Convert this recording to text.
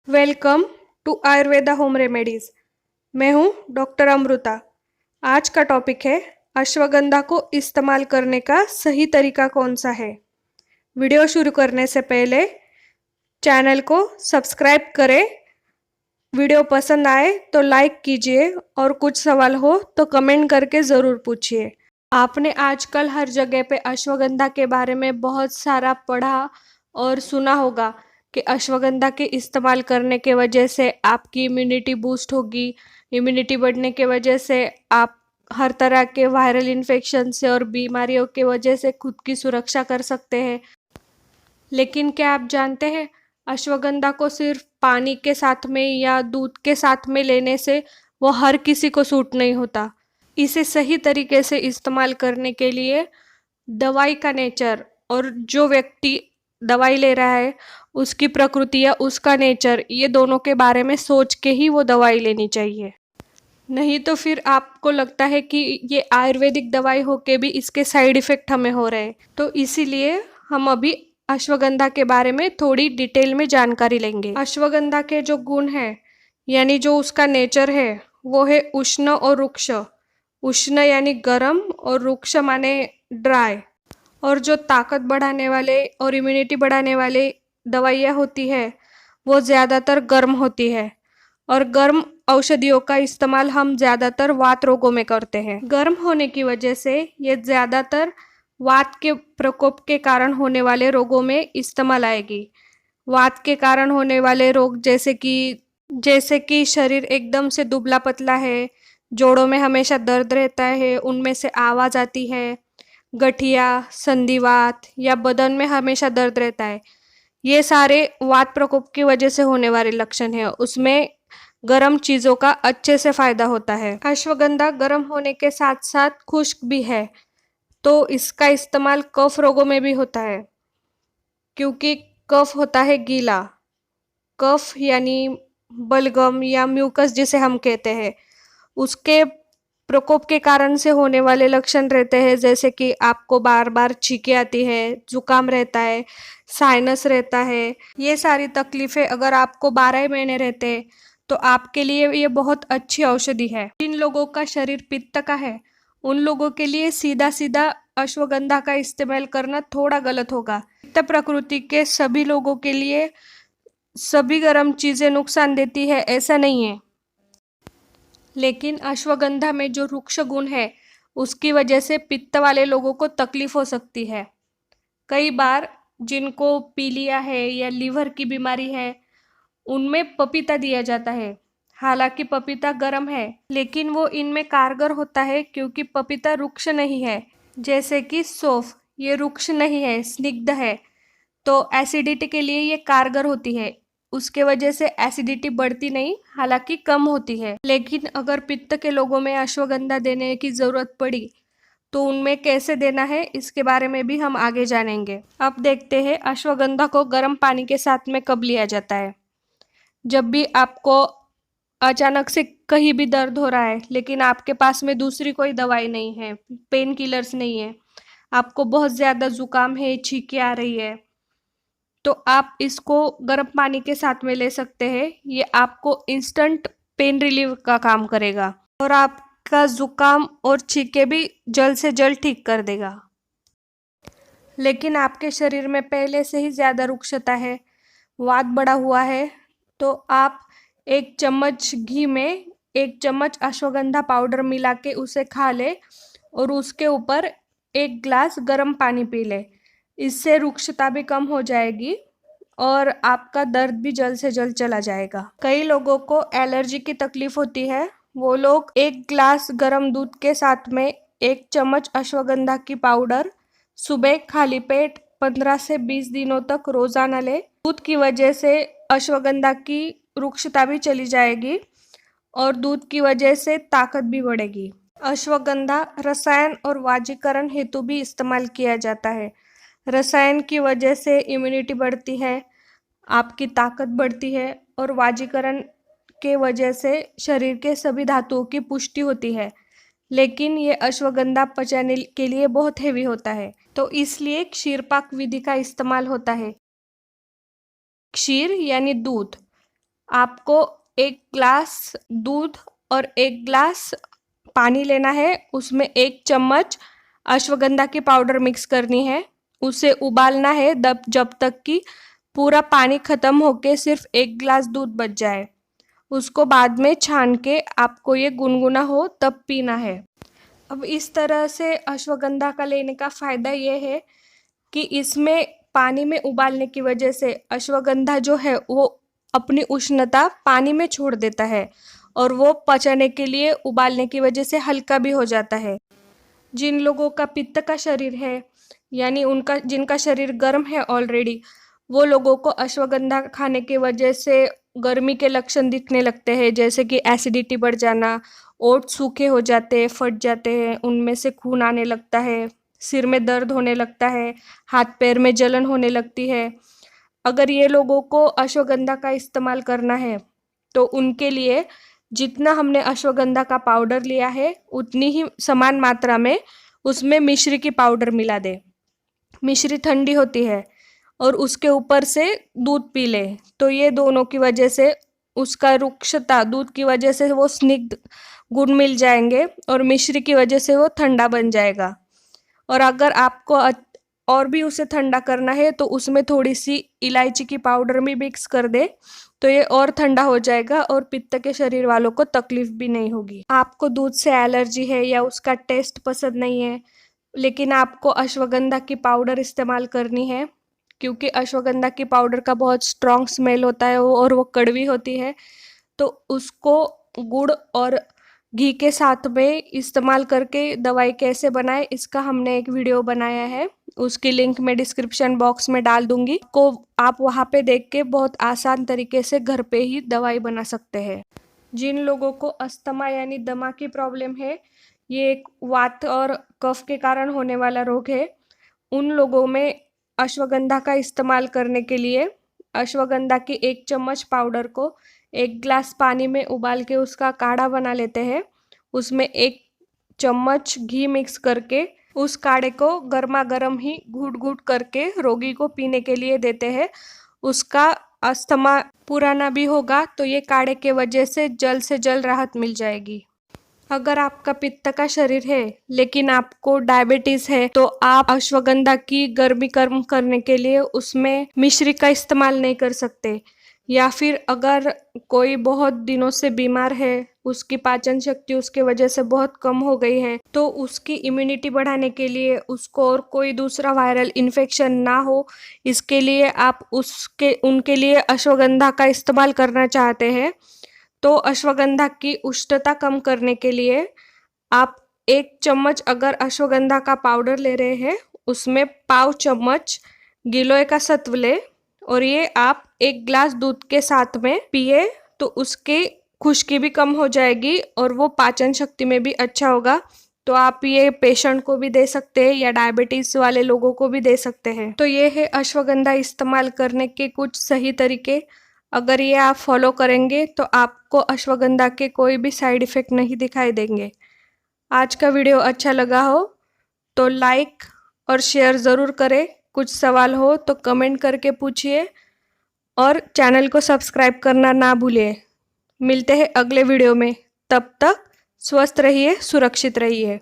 Welcome to Ayurveda home remedies. मैं हूँ doctor Amrita. आज का टॉपिक है अश्वगंधा को इस्तेमाल करने का सही तरीका कौन सा है। वीडियो शुरू करने से पहले चैनल को सब्सक्राइब करें। वीडियो पसंद आए तो लाइक कीजिए और कुछ सवाल हो तो कमेंट करके ज़रूर पूछिए। आपने आजकल हर जगह पे अश्वगंधा के बारे में बहुत सारा पढ़ा और सुना होगा कि अश्वगंधा के इस्तेमाल करने के वजह से आपकी इम्यूनिटी बूस्ट होगी। इम्यूनिटी बढ़ने के वजह से आप हर तरह के वायरल इन्फेक्शन से और बीमारियों के वजह से खुद की सुरक्षा कर सकते हैं। लेकिन क्या आप जानते हैं अश्वगंधा को सिर्फ पानी के साथ में या दूध के साथ में लेने से वो हर किसी को सूट नहीं होता। इसे सही तरीके से इस्तेमाल करने के लिए दवाई का नेचर और जो व्यक्ति दवाई ले रहा है उसकी प्रकृति या उसका नेचर, ये दोनों के बारे में सोच के ही वो दवाई लेनी चाहिए। नहीं तो फिर आपको लगता है कि ये आयुर्वेदिक दवाई होके भी इसके साइड इफ़ेक्ट हमें हो रहे हैं। तो इसीलिए हम अभी अश्वगंधा के बारे में थोड़ी डिटेल में जानकारी लेंगे। अश्वगंधा के जो गुण हैं यानी जो उसका नेचर है वो है उष्ण और रुक्ष। उष्ण यानी गर्म और रुक्ष माने ड्राई। और जो ताकत बढ़ाने वाले और इम्यूनिटी बढ़ाने वाले दवाइयाँ होती है वो ज़्यादातर गर्म होती है और गर्म औषधियों का इस्तेमाल हम ज़्यादातर वात रोगों में करते हैं। गर्म होने की वजह से ये ज़्यादातर वात के प्रकोप के कारण होने वाले रोगों में इस्तेमाल आएगी। वात के कारण होने वाले रोग जैसे कि शरीर एकदम से दुबला पतला है, जोड़ों में हमेशा दर्द रहता है, उनमें से आवाज़ आती है, गठिया, संधिवात या बदन में हमेशा दर्द रहता है, ये सारे वात प्रकोप की वजह से होने वाले लक्षण हैं। उसमें गर्म चीज़ों का अच्छे से फायदा होता है। अश्वगंधा गर्म होने के साथ साथ खुश्क भी है, तो इसका इस्तेमाल कफ रोगों में भी होता है। क्योंकि कफ होता है गीला, कफ यानी बलगम या म्यूकस जिसे हम कहते हैं, उसके प्रकोप के कारण से होने वाले लक्षण रहते हैं, जैसे कि आपको बार बार छींकें आती है, जुकाम रहता है, साइनस रहता है। ये सारी तकलीफ़ें अगर आपको 12 महीने रहते हैं तो आपके लिए ये बहुत अच्छी औषधि है। जिन लोगों का शरीर पित्त का है उन लोगों के लिए सीधा सीधा अश्वगंधा का इस्तेमाल करना थोड़ा गलत होगा। पित्त प्रकृति के सभी लोगों के लिए सभी गर्म चीज़ें नुकसान देती है ऐसा नहीं है। लेकिन अश्वगंधा में जो रुक्ष गुण है उसकी वजह से पित्त वाले लोगों को तकलीफ हो सकती है। कई बार जिनको पीलिया है या लीवर की बीमारी है उनमें पपीता दिया जाता है। हालांकि पपीता गर्म है लेकिन वो इनमें कारगर होता है क्योंकि पपीता रुक्ष नहीं है। जैसे कि सौंफ, ये रुक्ष नहीं है, स्निग्ध है, तो एसिडिटी के लिए ये कारगर होती है। उसके वजह से एसिडिटी बढ़ती नहीं, हालांकि कम होती है। लेकिन अगर पित्त के लोगों में अश्वगंधा देने की ज़रूरत पड़ी तो उनमें कैसे देना है इसके बारे में भी हम आगे जानेंगे। अब देखते हैं अश्वगंधा को गर्म पानी के साथ में कब लिया जाता है। जब भी आपको अचानक से कहीं भी दर्द हो रहा है लेकिन आपके पास में दूसरी कोई दवाई नहीं है, पेन किलर्स नहीं है, आपको बहुत ज़्यादा ज़ुकाम है, छींकें आ रही है, तो आप इसको गर्म पानी के साथ में ले सकते हैं। ये आपको इंस्टेंट पेन रिलीव का काम करेगा और आपका ज़ुकाम और छींकें भी जल्द से जल्द ठीक कर देगा। लेकिन आपके शरीर में पहले से ही ज़्यादा रुक्षता है, वात बढ़ा हुआ है, तो आप 1 चम्मच घी में 1 चम्मच अश्वगंधा पाउडर मिला के उसे खा ले और उसके ऊपर 1 ग्लास गर्म पानी पी ले। इससे रुक्षता भी कम हो जाएगी और आपका दर्द भी जल्द से जल्द चला जाएगा। कई लोगों को एलर्जी की तकलीफ होती है, वो लोग 1 ग्लास गर्म दूध के साथ में 1 चम्मच अश्वगंधा की पाउडर सुबह खाली पेट 15 से 20 दिनों तक रोजाना ले। दूध की वजह से अश्वगंधा की रुक्षता भी चली जाएगी और दूध की वजह से ताकत भी बढ़ेगी। अश्वगंधा रसायन और वाजीकरण हेतु भी इस्तेमाल किया जाता है। रसायन की वजह से इम्यूनिटी बढ़ती है, आपकी ताकत बढ़ती है और वाजीकरण के वजह से शरीर के सभी धातुओं की पुष्टि होती है। लेकिन ये अश्वगंधा पचाने के लिए बहुत हेवी होता है, तो इसलिए क्षीरपाक विधि का इस्तेमाल होता है। क्षीर यानी दूध, आपको 1 ग्लास दूध और 1 ग्लास पानी लेना है। उसमें 1 चम्मच अश्वगंधा की पाउडर मिक्स करनी है। उसे उबालना है जब तक कि पूरा पानी खत्म होके सिर्फ 1 ग्लास दूध बच जाए। उसको बाद में छान के आपको ये गुनगुना हो तब पीना है। अब इस तरह से अश्वगंधा का लेने का फ़ायदा ये है कि इसमें पानी में उबालने की वजह से अश्वगंधा जो है वो अपनी उष्णता पानी में छोड़ देता है और वो पचने के लिए उबालने की वजह से हल्का भी हो जाता है। जिन लोगों का पित्त का शरीर है, यानी जिनका शरीर गर्म है ऑलरेडी, वो लोगों को अश्वगंधा खाने की वजह से गर्मी के लक्षण दिखने लगते हैं, जैसे कि एसिडिटी बढ़ जाना, ओंठ सूखे हो जाते हैं, फट जाते हैं, उनमें से खून आने लगता है, सिर में दर्द होने लगता है, हाथ पैर में जलन होने लगती है। अगर ये लोगों को अश्वगंधा का इस्तेमाल करना है तो उनके लिए जितना हमने अश्वगंधा का पाउडर लिया है उतनी ही समान मात्रा में उसमें मिश्री की पाउडर मिला दे। मिश्री ठंडी होती है और उसके ऊपर से दूध पी ले, तो ये दोनों की वजह से उसका रुक्षता, दूध की वजह से वो स्निग्ध गुण मिल जाएंगे और मिश्री की वजह से वो ठंडा बन जाएगा। और अगर आपको और भी उसे ठंडा करना है तो उसमें थोड़ी सी इलायची की पाउडर भी मिक्स कर दे, तो ये और ठंडा हो जाएगा और पित्त के शरीर वालों को तकलीफ भी नहीं होगी। आपको दूध से एलर्जी है या उसका टेस्ट पसंद नहीं है, लेकिन आपको अश्वगंधा की पाउडर इस्तेमाल करनी है, क्योंकि अश्वगंधा की पाउडर का बहुत स्ट्रॉन्ग स्मेल होता है और वो कड़वी होती है, तो उसको गुड़ और घी के साथ में इस्तेमाल करके दवाई कैसे बनाए इसका हमने एक वीडियो बनाया है। उसकी लिंक मैं डिस्क्रिप्शन बॉक्स में डाल दूंगी, को आप वहाँ पे देख के बहुत आसान तरीके से घर पे ही दवाई बना सकते हैं। जिन लोगों को अस्थमा यानी दमा की प्रॉब्लम है, ये एक वात और कफ के कारण होने वाला रोग है, उन लोगों में अश्वगंधा का इस्तेमाल करने के लिए अश्वगंधा की 1 चम्मच पाउडर को 1 ग्लास पानी में उबाल के उसका काढ़ा बना लेते हैं। उसमें 1 चम्मच घी मिक्स करके उस काढ़े को गर्मा गर्म ही घूट घूट करके रोगी को पीने के लिए देते हैं। उसका अस्थमा पूरा ना भी होगा तो ये काढ़े के वजह से जल्द राहत मिल जाएगी। अगर आपका पित्त का शरीर है लेकिन आपको डायबिटीज है तो आप अश्वगंधा की गर्मी कम करने के लिए उसमें मिश्री का इस्तेमाल नहीं कर सकते। या फिर अगर कोई बहुत दिनों से बीमार है, उसकी पाचन शक्ति उसके वजह से बहुत कम हो गई है, तो उसकी इम्यूनिटी बढ़ाने के लिए उसको और कोई दूसरा वायरल इन्फेक्शन ना हो, इसके लिए आप उनके लिए अश्वगंधा का इस्तेमाल करना चाहते हैं, तो अश्वगंधा की उष्णता कम करने के लिए आप 1 चम्मच अगर अश्वगंधा का पाउडर ले रहे हैं उसमें पाव चम्मच गिलोय का सत्व ले और ये आप 1 ग्लास दूध के साथ में पिए, तो उसकी खुश्की भी कम हो जाएगी और वो पाचन शक्ति में भी अच्छा होगा। तो आप ये पेशेंट को भी दे सकते हैं या डायबिटीज वाले लोगों को भी दे सकते हैं। तो ये है अश्वगंधा इस्तेमाल करने के कुछ सही तरीके। अगर ये आप फॉलो करेंगे तो आपको अश्वगंधा के कोई भी साइड इफ़ेक्ट नहीं दिखाई देंगे। आज का वीडियो अच्छा लगा हो तो लाइक और शेयर ज़रूर करें। कुछ सवाल हो तो कमेंट करके पूछिए और चैनल को सब्सक्राइब करना ना भूलिए। मिलते हैं अगले वीडियो में, तब तक स्वस्थ रहिए, सुरक्षित रहिए।